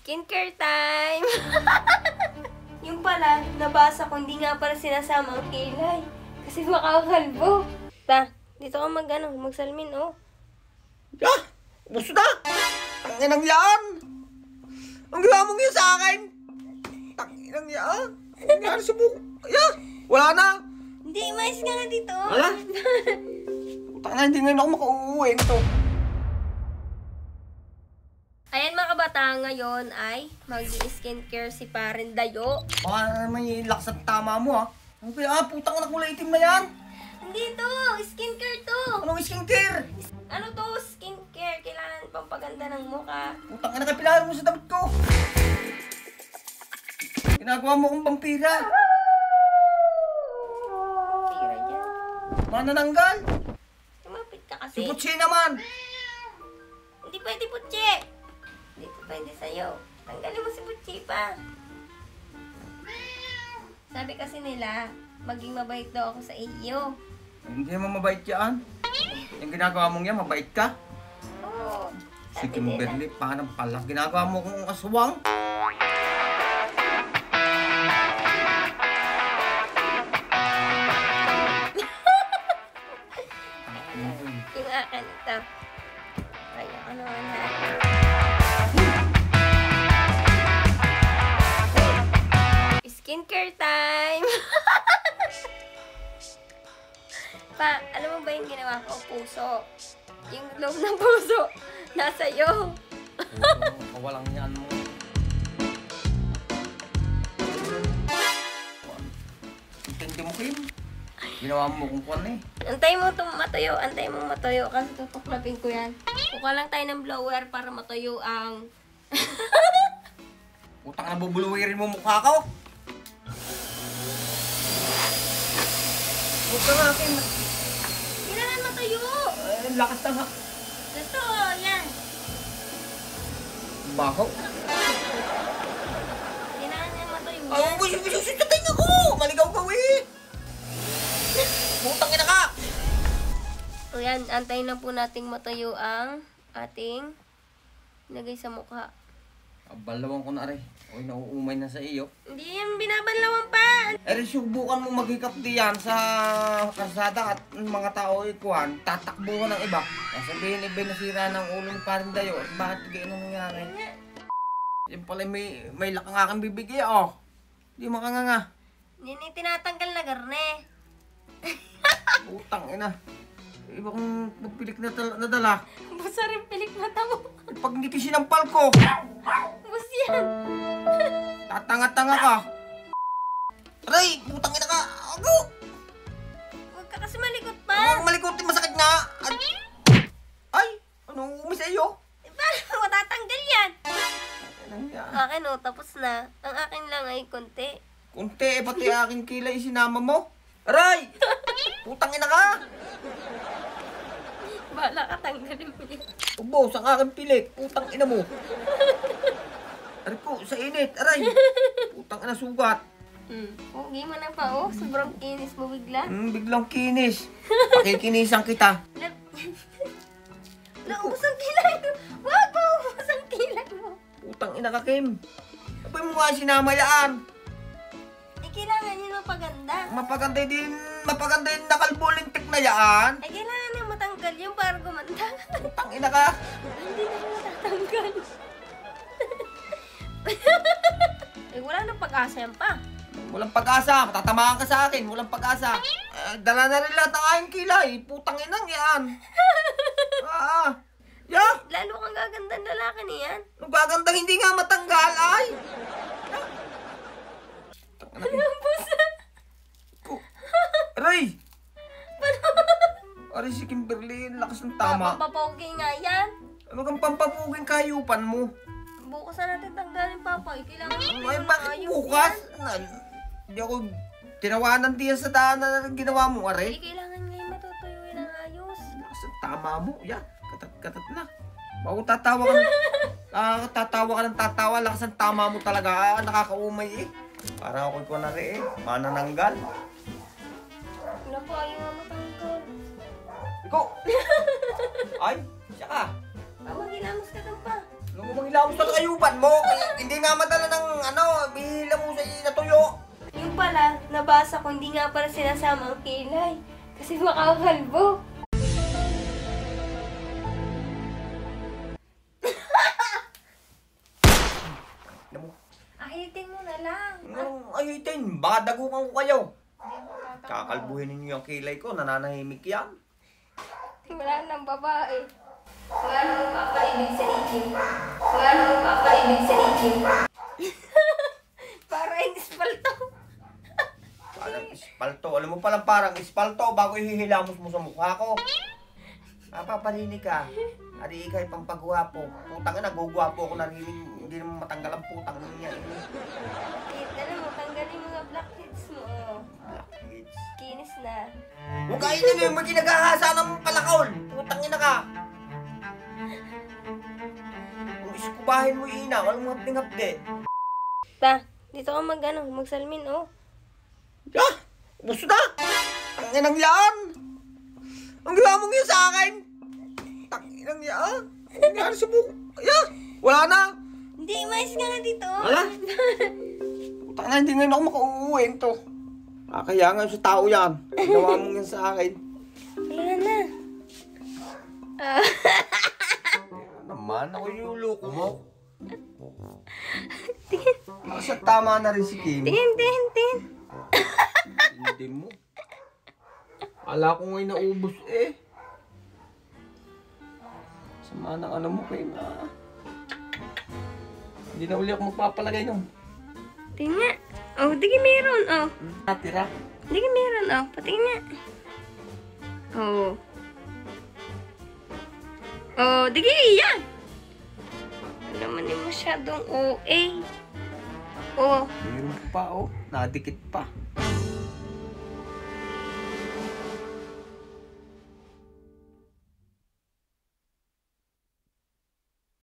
Skincare time! Yung pala, nabasa ko, hindi nga pala sinasama ang kilay. Kasi makakalbo. Dito ka magsalmin, oh. Ah! Gusto na! Tanginang yan! Ang gawa mong yun sa akin! Tanginang yan! Tanginang subok! Yeah! Wala na! Hindi, mais ka na dito. Wala? Tanginang, hindi ngayon ako makauuwi nito. Ayan mga kabataan, ngayon ay mag-skincare si Parin Dayo. Baka may lakas at tama mo ha. Ang kaya, putang na kulay itim na yan. Hindi to, skincare to. Anong skincare? Ano to, skincare. Kailangan pampaganda ng mukha. Putang na kapilahan mo sa damit ko. Ginagawa mo kong vampira. Tira dyan. Manananggal. Tumapit ka Si kasi. Putsi naman. Hindi pwede, Putsi. Dito pwede sa'yo. Tanggalin mo si Putsi pa. Sabi kasi nila, maging mabait daw ako sa iyo. Hindi naman mabait yan. Yung ginagawa mong yan, mabait ka. Oo. Si Sabi Kimberly, paano pala? Ginagawa mo kong aswang. Yung akin ito. Kaya ano na. Skincare time! Pa, alam mo ba yung ginawa ko? Puso. Yung loob ng puso, nasa iyo. Kawalang yan mo. Intindi mo, Kim. Ginawa mo kung kwan eh. Antay mo itong matuyo. Antay mo matuyo. Kasi tutuklapin ko yan. Kuha lang tayo ng blower para matuyo ang... Utang na bubuluwirin mo mukha ko. Huwag ka nga, Kim. Kailangan matuyo. Ay, lakas na nga. Ito, yan. Baho. Kailangan niya matuyo. Ang busususutin ako! Maligaw ka, eh! Butang ina ka! So yan, antayin lang po nating matuyo ang ating nilagay sa mukha. Balawang ko na rin. Uy, nauumay na sa iyo. Hindi yan binabanlawan pa. Subukan mo maghikap diyan sa karsada at mga tao ikuhan, tatakbuhan ng iba. Sabihin iba nasira ng ulo ni Parin Dayo. Bakit ganyan ang nangyari? Yan pala may laka nga kang bibigay, oh. Di makanganga. Yan yung tinatanggal na garne. Utang ina. Iba kong magpilik na dala. Busa rin pilik mata mo. Pag hindi sinampal ko, Bus yan. tatanga-tanga ka. Aray, putang ina ka. Ako! Huwag ka kasi malikot pa. Ang malikutin, masakit nga. Ay, ano umi sa iyo? Eh, paano matatanggal yan? Anong yan? Akin o, tapos na. Ang akin lang ay konti. Kunti, pati aking kilay sinama mo. Aray! Putang ina ka! Bahala ka, tanggalin mo yan. Ubos ang aking pilik. Putang ina mo. Aray ko, sa init. Aray! Putang ina sugat. Okay mo na pa, oh. Sobrang kinis mo bigla. Biglang kinis. Pakikinisan kita. Naubos ang kilay ko. Wag mo, ubos ang kilay mo. Putang ina ka, Kim. Abay mo nga sinama yan. Eh, kailangan yun mapaganda. Mapaganda din nakalbulintik na yan. Eh, kailangan na matanggal yung para gumanda. Putang ina ka. Hindi na siya matatanggal. Eh, wala nang pag-asa yan pa. Walang pag-asa. Matatamaan ka sa akin. Walang pag-asa. Dala na rin lahat ng aking kilay. Putang inang yan. Yeah. Lalo kang gagandang lalaki niyan. Nung gaganda hindi nga matanggal ay. Ubos na. Aray! Aray si Kimberly. Lakas ng tama. Papapogi nga yan. Ano kang pampapuging kayupan mo? Bukas na natin tanggalin, Papa. Eh, kailangan natin Ay, bakit bukas? Hindi ako tinawanan diyan sa daan na ginawa mo, Eh, aray. kailangan ngayon matutuyuin ng ayos. Lakas ng tama mo. Yan. Katat na. Bago tatawa ka. Tatawa ka ng tatawa. Lakas ng tama mo talaga. Nakakaumay eh. Parang ako'y ko na rin eh. Manananggal. Wala pa, ayaw nga matanggal. Ikaw! Ay, siya ka. Mangilamos ka lang pa. Nung umangilamos na kayupan mo, nagmamadala ng bihila mo sa natuyo. Yung pala, nabasa ko hindi nga pala sinasama ang kilay. Kasi makakalbo. Ano mo? Ahitin mo na lang. Anong ahitin? Baka dagukan ko kayo. Kakalbuhin ninyo yung kilay ko, nananahimik yan. Wala nang babae. Wala nang papaibig sa itim. Wala nang papaibig sa itim. Para yung ispalto. Parang ispalto. Alam mo palang parang ispalto bago ihihilamos mo sa mukha ko. Napaparinig ka. Ari ikay pang pagwapo. Putang na, gugwapo ako narinig. Hindi naman matanggal ang putang niya. Kita na mo, tanggalin mga blackheads mo. Blackheads. Kinis na. Huwag kayo nila yung maginagahasa ng palakaw. Putang ina ka. Kung iskubahin mo yung ina, walang mga pingapde. Ta, dito ka magsalmin, oh. Ya! Gusto na! Ang inang yan! Ang gawa mong yan sa akin! Ang inang yan! Ang yan sa buko! Ya! Wala na! Hindi, mais ka na dito. Wala? Putang na, hindi ngayon ako makauuwin to. Kaya nga sa tao yan. Ang gawa mong yan sa akin. Wala na. Naman, ako yung loko mo. Tingin. Kasi tama na rin si Kim. Tingin. Hindi mo. Ala ko ngayon naubos eh. Sama ng ano mo Kim ah. Hindi na uli ako magpapalagay nun. Tingin. Oh, digi meron, oh. Natira. Digi meron, oh. Patingin nga. Oh. Oh, digi, yan. Ano naman yung masyadong OA. Oh. Mayroon pa oh. Nadikit pa.